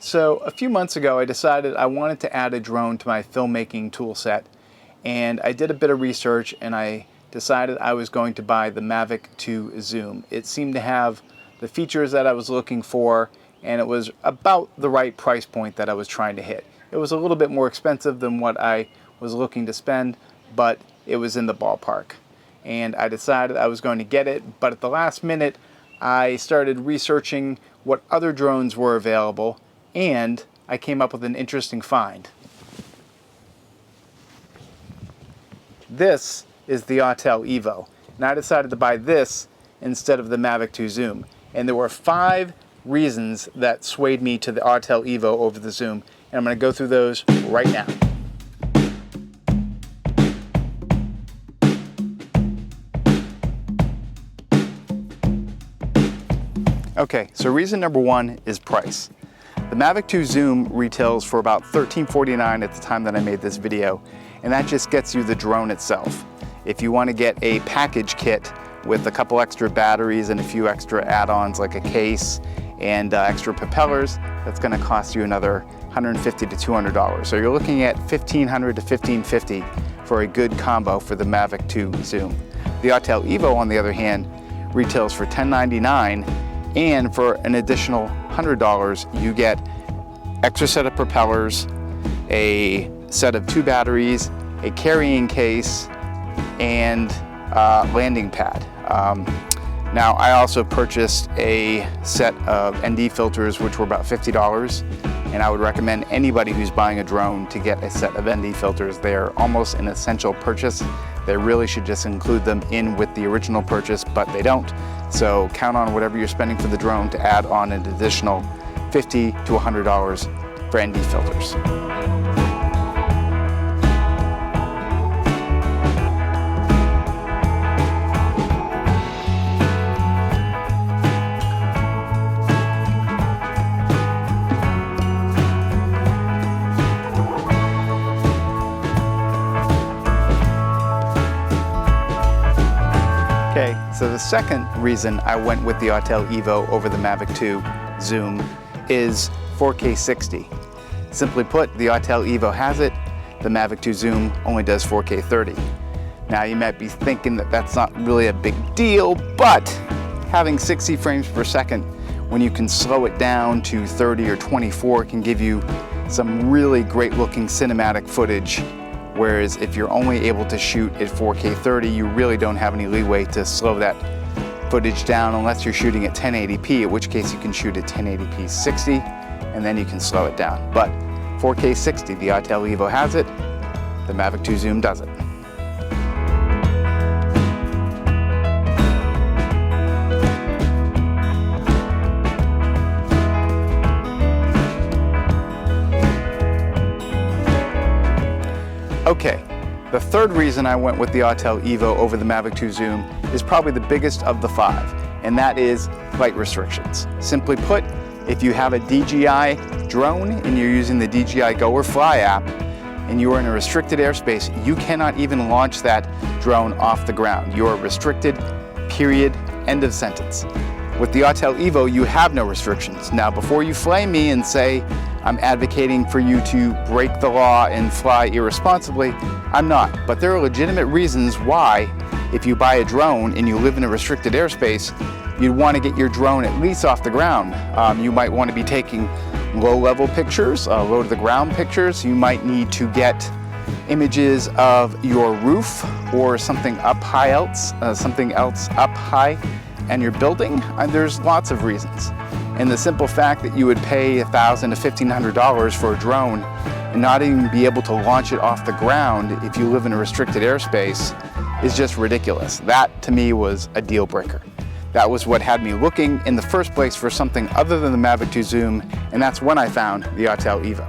So a few months ago I decided I wanted to add a drone to my filmmaking tool set, and I did a bit of research and I decided I was going to buy the Mavic 2 Zoom. It seemed to have the features that I was looking for, and it was about the right price point that I was trying to hit. It was a little bit more expensive than what I was looking to spend, but it was in the ballpark. And I decided I was going to get it, but at the last minute I started researching what other drones were available, and I came up with an interesting find. This is the Autel Evo, and I decided to buy this instead of the Mavic 2 Zoom. And there were 5 reasons that swayed me to the Autel Evo over the Zoom, and I'm going to go through those right now. Okay, so reason number 1 is price. The Mavic 2 Zoom retails for about $13.49 at the time that I made this video, and that just gets you the drone itself. If you want to get a package kit with a couple extra batteries and a few extra add-ons like a case and extra propellers, that's going to cost you another $150 to $200. So you're looking at $1,500 to $1,550 for a good combo for the Mavic 2 Zoom. The Autel Evo, on the other hand, retails for $10.99, and for an additional $100 you get extra set of propellers, a set of 2 batteries, a carrying case, and landing pad. Now I also purchased a set of ND filters which were about $50, and I would recommend anybody who's buying a drone to get a set of ND filters. They're almost an essential purchase. They really should just include them in with the original purchase, but they don't. So count on whatever you're spending for the drone to add on an additional $50 to $100 for ND filters. Okay, so the second reason I went with the Autel Evo over the Mavic 2 Zoom is 4K 60. Simply put, the Autel Evo has it, the Mavic 2 Zoom only does 4K 30. Now you might be thinking that that's not really a big deal, but having 60 frames per second when you can slow it down to 30 or 24 can give you some really great looking cinematic footage. Whereas if you're only able to shoot at 4K 30, you really don't have any leeway to slow that footage down unless you're shooting at 1080p, in which case you can shoot at 1080p 60 and then you can slow it down. But 4K 60, the Autel Evo has it, the Mavic 2 Zoom doesn't. Okay, the third reason I went with the Autel Evo over the Mavic 2 Zoom is probably the biggest of the 5, and that is flight restrictions. Simply put, if you have a DJI drone and you're using the DJI Go or Fly app and you are in a restricted airspace, you cannot even launch that drone off the ground. You are restricted, period, end of sentence. With the Autel Evo, you have no restrictions. Now, before you flame me and say I'm advocating for you to break the law and fly irresponsibly, I'm not. But there are legitimate reasons why, if you buy a drone and you live in a restricted airspace, you'd want to get your drone at least off the ground. You might want to be taking low-level pictures, low-to-the-ground pictures. You might need to get images of your roof or something up high else, something else up high and your building. There's lots of reasons. And the simple fact that you would pay $1,000 to $1,500 for a drone and not even be able to launch it off the ground if you live in a restricted airspace is just ridiculous. That, to me, was a deal breaker. That was what had me looking in the first place for something other than the Mavic 2 Zoom, and that's when I found the Autel Evo.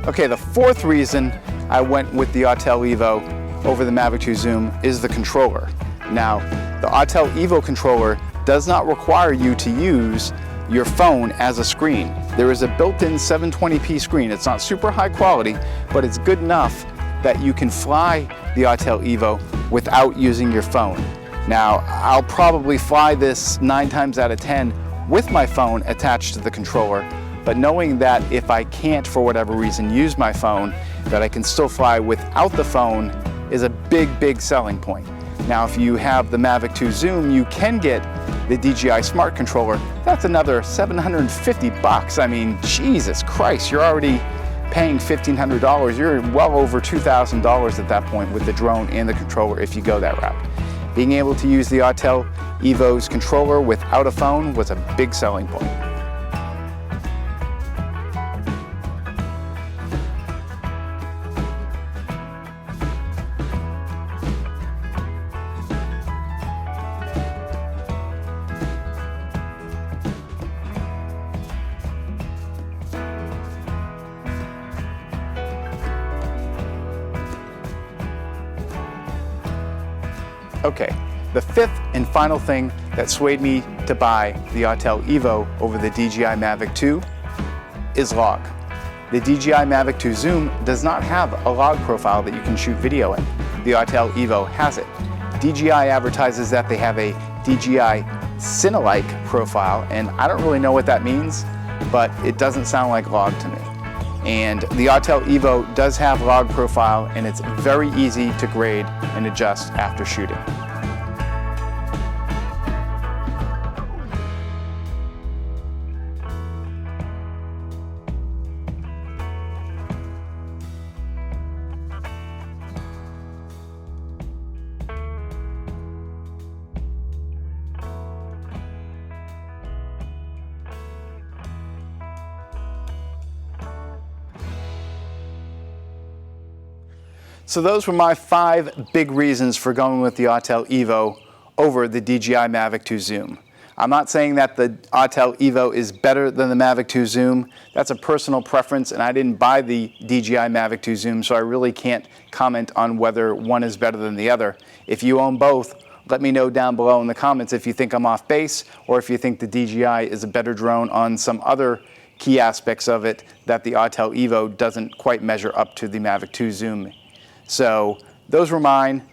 Okay, the fourth reason I went with the Autel Evo over the Mavic 2 Zoom is the controller. Now, the Autel Evo controller does not require you to use your phone as a screen. There is a built-in 720p screen. It's not super high quality, but it's good enough that you can fly the Autel Evo without using your phone. Now, I'll probably fly this 9 times out of 10 with my phone attached to the controller, but knowing that if I can't, for whatever reason, use my phone, that I can still fly without the phone is a big selling point. Now, if you have the Mavic 2 Zoom, you can get the DJI Smart Controller. That's another $750. I mean, Jesus Christ, you're already paying $1,500. You're well over $2,000 at that point with the drone and the controller if you go that route. Being able to use the Autel Evo's controller without a phone was a big selling point. Okay, the fifth and final thing that swayed me to buy the Autel Evo over the DJI Mavic 2 is log. The DJI Mavic 2 Zoom does not have a log profile that you can shoot video in. The Autel Evo has it. DJI advertises that they have a DJI Cine-like profile, and I don't really know what that means, but it doesn't sound like log to me. And the Autel Evo does have log profile, and it's very easy to grade and adjust after shooting. So those were my 5 big reasons for going with the Autel Evo over the DJI Mavic 2 Zoom. I'm not saying that the Autel Evo is better than the Mavic 2 Zoom. That's a personal preference, and I didn't buy the DJI Mavic 2 Zoom, so I really can't comment on whether one is better than the other. If you own both, let me know down below in the comments if you think I'm off base, or if you think the DJI is a better drone on some other key aspects of it that the Autel Evo doesn't quite measure up to the Mavic 2 Zoom. So those were mine.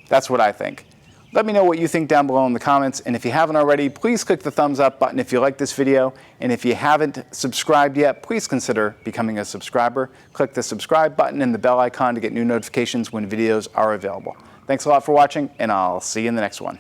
That's what I think. Let me know what you think down below in the comments, and if you haven't already, please click the thumbs up button if you like this video, and if you haven't subscribed yet, please consider becoming a subscriber. Click the subscribe button and the bell icon to get new notifications when videos are available. Thanks a lot for watching, and I'll see you in the next one.